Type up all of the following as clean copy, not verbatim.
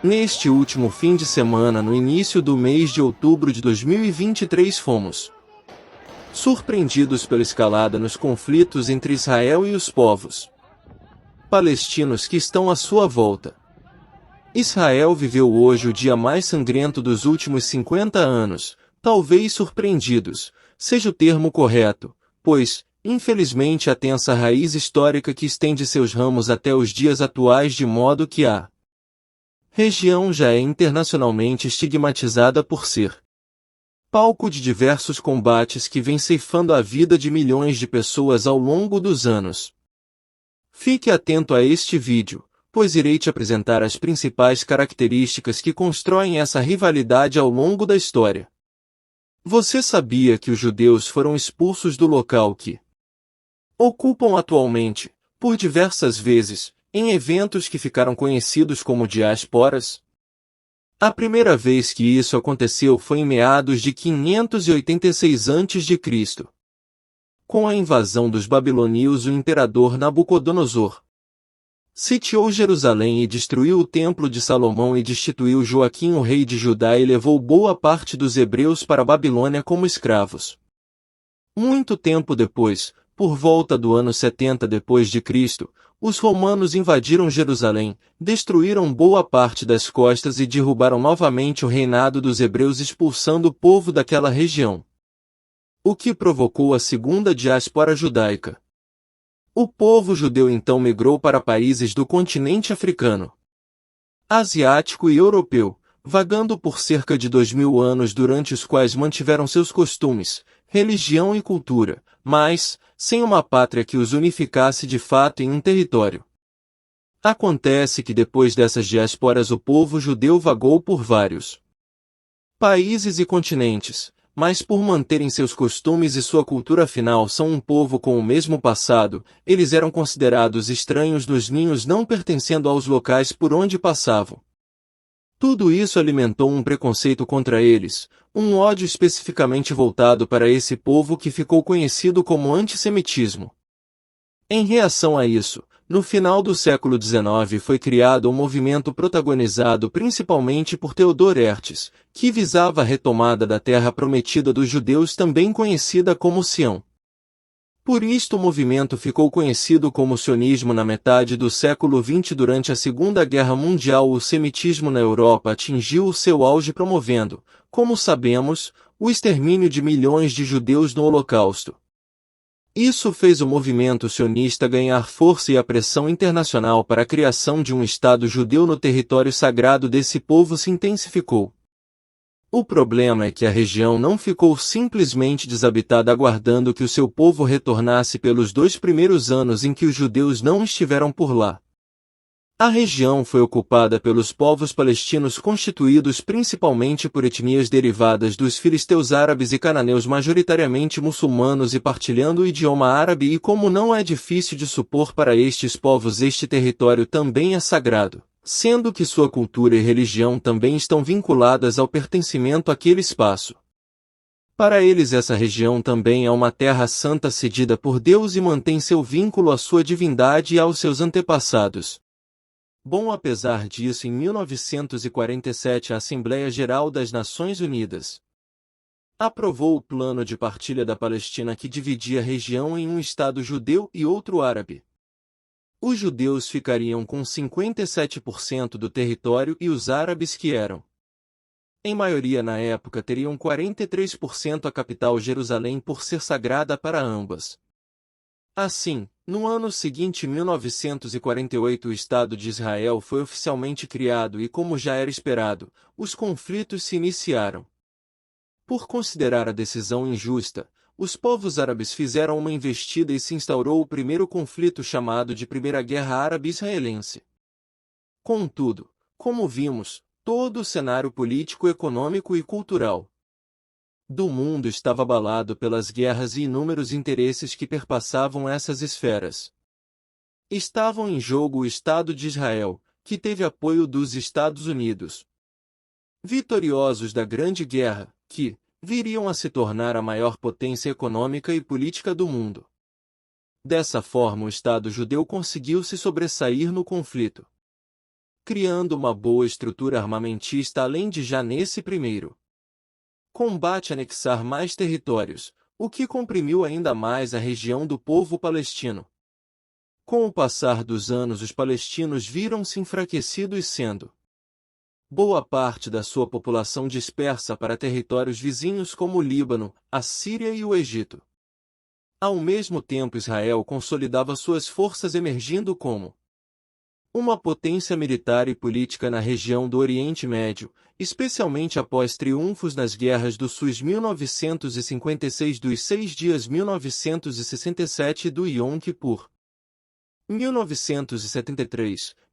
Neste último fim de semana, no início do mês de outubro de 2023, fomos surpreendidos pela escalada nos conflitos entre Israel e os povos palestinos que estão à sua volta. Israel viveu hoje o dia mais sangrento dos últimos 50 anos, talvez surpreendidos, seja o termo correto, pois, infelizmente, a tensa raiz histórica que estende seus ramos até os dias atuais, de modo que a região já é internacionalmente estigmatizada por ser palco de diversos combates que vem ceifando a vida de milhões de pessoas ao longo dos anos. Fique atento a este vídeo, pois irei te apresentar as principais características que constroem essa rivalidade ao longo da história. Você sabia que os judeus foram expulsos do local que ocupam atualmente, por diversas vezes, em eventos que ficaram conhecidos como diásporas? A primeira vez que isso aconteceu foi em meados de 586 a.C. Com a invasão dos babilônios, o imperador Nabucodonosor sitiou Jerusalém e destruiu o Templo de Salomão e destituiu Joaquim, o rei de Judá, e levou boa parte dos hebreus para a Babilônia como escravos. Muito tempo depois, por volta do ano 70 d.C., os romanos invadiram Jerusalém, destruíram boa parte das costas e derrubaram novamente o reinado dos hebreus, expulsando o povo daquela região, o que provocou a segunda diáspora judaica. O povo judeu então migrou para países do continente africano, asiático e europeu, vagando por cerca de 2000 anos, durante os quais mantiveram seus costumes, religião e cultura, mas sem uma pátria que os unificasse de fato em um território. Acontece que depois dessas diásporas o povo judeu vagou por vários países e continentes, mas por manterem seus costumes e sua cultura, afinal são um povo com o mesmo passado, eles eram considerados estranhos nos ninhos, não pertencendo aos locais por onde passavam. Tudo isso alimentou um preconceito contra eles, um ódio especificamente voltado para esse povo que ficou conhecido como antissemitismo. Em reação a isso, no final do século XIX foi criado um movimento protagonizado principalmente por Theodor Herzl, que visava a retomada da terra prometida dos judeus, também conhecida como Sião. Por isto o movimento ficou conhecido como sionismo. Na metade do século XX, durante a Segunda Guerra Mundial, o semitismo na Europa atingiu o seu auge, promovendo, como sabemos, o extermínio de milhões de judeus no Holocausto. Isso fez o movimento sionista ganhar força e a pressão internacional para a criação de um Estado judeu no território sagrado desse povo se intensificou. O problema é que a região não ficou simplesmente desabitada aguardando que o seu povo retornasse pelos 2 primeiros anos em que os judeus não estiveram por lá. A região foi ocupada pelos povos palestinos, constituídos principalmente por etnias derivadas dos filisteus árabes e cananeus, majoritariamente muçulmanos e partilhando o idioma árabe, e como não é difícil de supor, para estes povos este território também é sagrado, sendo que sua cultura e religião também estão vinculadas ao pertencimento àquele espaço. Para eles essa região também é uma terra santa cedida por Deus e mantém seu vínculo à sua divindade e aos seus antepassados. Bom, apesar disso, em 1947 a Assembleia Geral das Nações Unidas aprovou o plano de partilha da Palestina, que dividia a região em um estado judeu e outro árabe. Os judeus ficariam com 57% do território e os árabes, que eram em maioria na época, teriam 43%. A capital, Jerusalém, por ser sagrada para ambas. Assim, no ano seguinte, 1948, o Estado de Israel foi oficialmente criado e, como já era esperado, os conflitos se iniciaram. Por considerar a decisão injusta, os povos árabes fizeram uma investida e se instaurou o primeiro conflito, chamado de Primeira Guerra Árabe-Israelense. Contudo, como vimos, todo o cenário político, econômico e cultural do mundo estava abalado pelas guerras e inúmeros interesses que perpassavam essas esferas. Estavam em jogo o Estado de Israel, que teve apoio dos Estados Unidos, vitoriosos da Grande Guerra, que viriam a se tornar a maior potência econômica e política do mundo. Dessa forma, o Estado judeu conseguiu se sobressair no conflito, criando uma boa estrutura armamentista além de já nesse primeiro combate anexar mais territórios, o que comprimiu ainda mais a região do povo palestino. Com o passar dos anos, os palestinos viram-se enfraquecidos, sendo boa parte da sua população dispersa para territórios vizinhos como o Líbano, a Síria e o Egito. Ao mesmo tempo, Israel consolidava suas forças, emergindo como uma potência militar e política na região do Oriente Médio, especialmente após triunfos nas guerras do SUS 1956, dos 6 dias 1967 e do Yom Kippur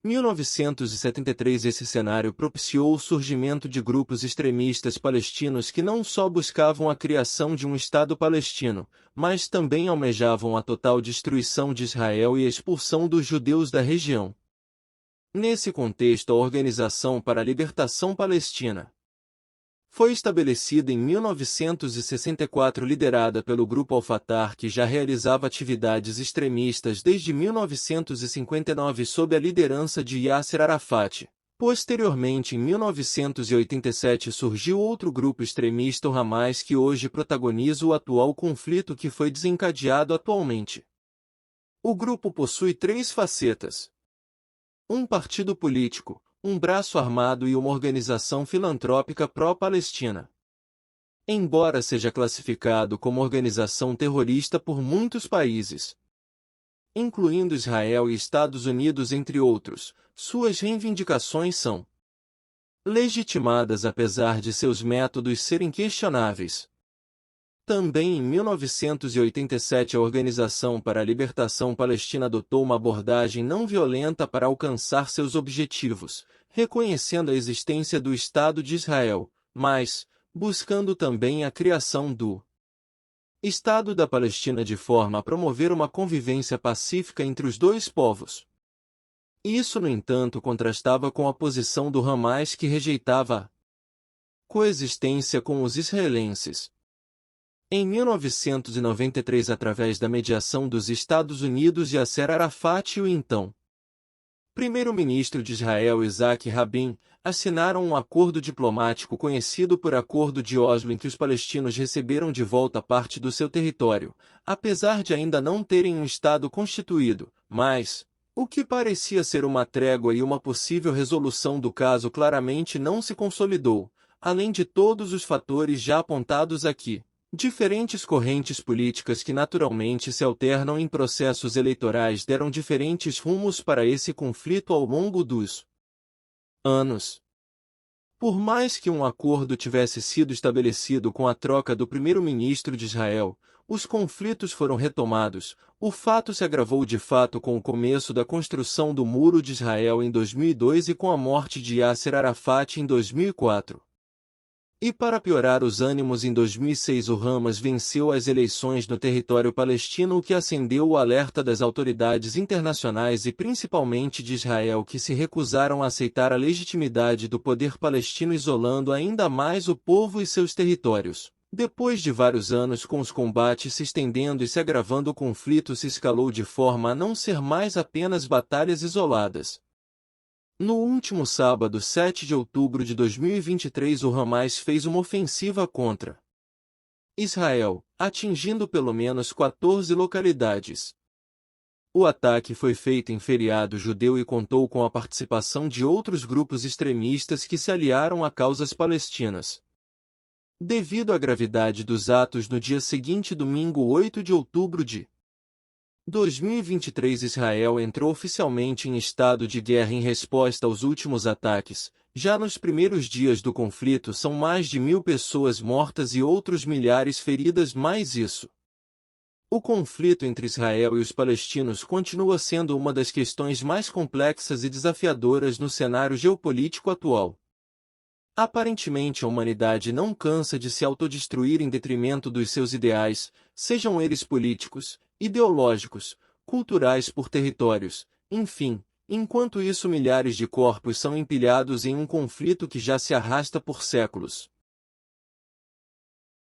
1973. Esse cenário propiciou o surgimento de grupos extremistas palestinos que não só buscavam a criação de um Estado palestino, mas também almejavam a total destruição de Israel e a expulsão dos judeus da região. Nesse contexto, a Organização para a Libertação Palestina foi estabelecida em 1964, liderada pelo grupo Al-Fatah, que já realizava atividades extremistas desde 1959 sob a liderança de Yasser Arafat. Posteriormente, em 1987, surgiu outro grupo extremista, o Hamas, que hoje protagoniza o atual conflito que foi desencadeado atualmente. O grupo possui três facetas: um partido político, um braço armado e uma organização filantrópica pró-Palestina. Embora seja classificado como organização terrorista por muitos países, incluindo Israel e Estados Unidos entre outros, suas reivindicações são legitimadas apesar de seus métodos serem questionáveis. Também em 1987 a Organização para a Libertação Palestina adotou uma abordagem não violenta para alcançar seus objetivos, reconhecendo a existência do Estado de Israel, mas buscando também a criação do Estado da Palestina de forma a promover uma convivência pacífica entre os dois povos. Isso, no entanto, contrastava com a posição do Hamas, que rejeitava a coexistência com os israelenses. Em 1993, através da mediação dos Estados Unidos, Yasser Arafat e o então primeiro-ministro de Israel, Isaac Rabin, assinaram um acordo diplomático conhecido por Acordo de Oslo, em que os palestinos receberam de volta parte do seu território, apesar de ainda não terem um Estado constituído, mas o que parecia ser uma trégua e uma possível resolução do caso claramente não se consolidou, além de todos os fatores já apontados aqui. Diferentes correntes políticas que naturalmente se alternam em processos eleitorais deram diferentes rumos para esse conflito ao longo dos anos. Por mais que um acordo tivesse sido estabelecido com a troca do primeiro-ministro de Israel, os conflitos foram retomados. O fato se agravou de fato com o começo da construção do Muro de Israel em 2002 e com a morte de Yasser Arafat em 2004. E para piorar os ânimos, em 2006 o Hamas venceu as eleições no território palestino, o que acendeu o alerta das autoridades internacionais e principalmente de Israel, que se recusaram a aceitar a legitimidade do poder palestino, isolando ainda mais o povo e seus territórios. Depois de vários anos com os combates se estendendo e se agravando, o conflito se escalou de forma a não ser mais apenas batalhas isoladas. No último sábado, 7 de outubro de 2023, o Hamas fez uma ofensiva contra Israel, atingindo pelo menos 14 localidades. O ataque foi feito em feriado judeu e contou com a participação de outros grupos extremistas que se aliaram a causas palestinas. Devido à gravidade dos atos, no dia seguinte, domingo 8 de outubro de 2023, Israel entrou oficialmente em estado de guerra em resposta aos últimos ataques. Já nos primeiros dias do conflito são mais de 1.000 pessoas mortas e outros milhares feridas. Mais isso, o conflito entre Israel e os palestinos continua sendo uma das questões mais complexas e desafiadoras no cenário geopolítico atual. Aparentemente, a humanidade não cansa de se autodestruir em detrimento dos seus ideais, sejam eles políticos, ideológicos, culturais, por territórios, enfim. Enquanto isso, milhares de corpos são empilhados em um conflito que já se arrasta por séculos.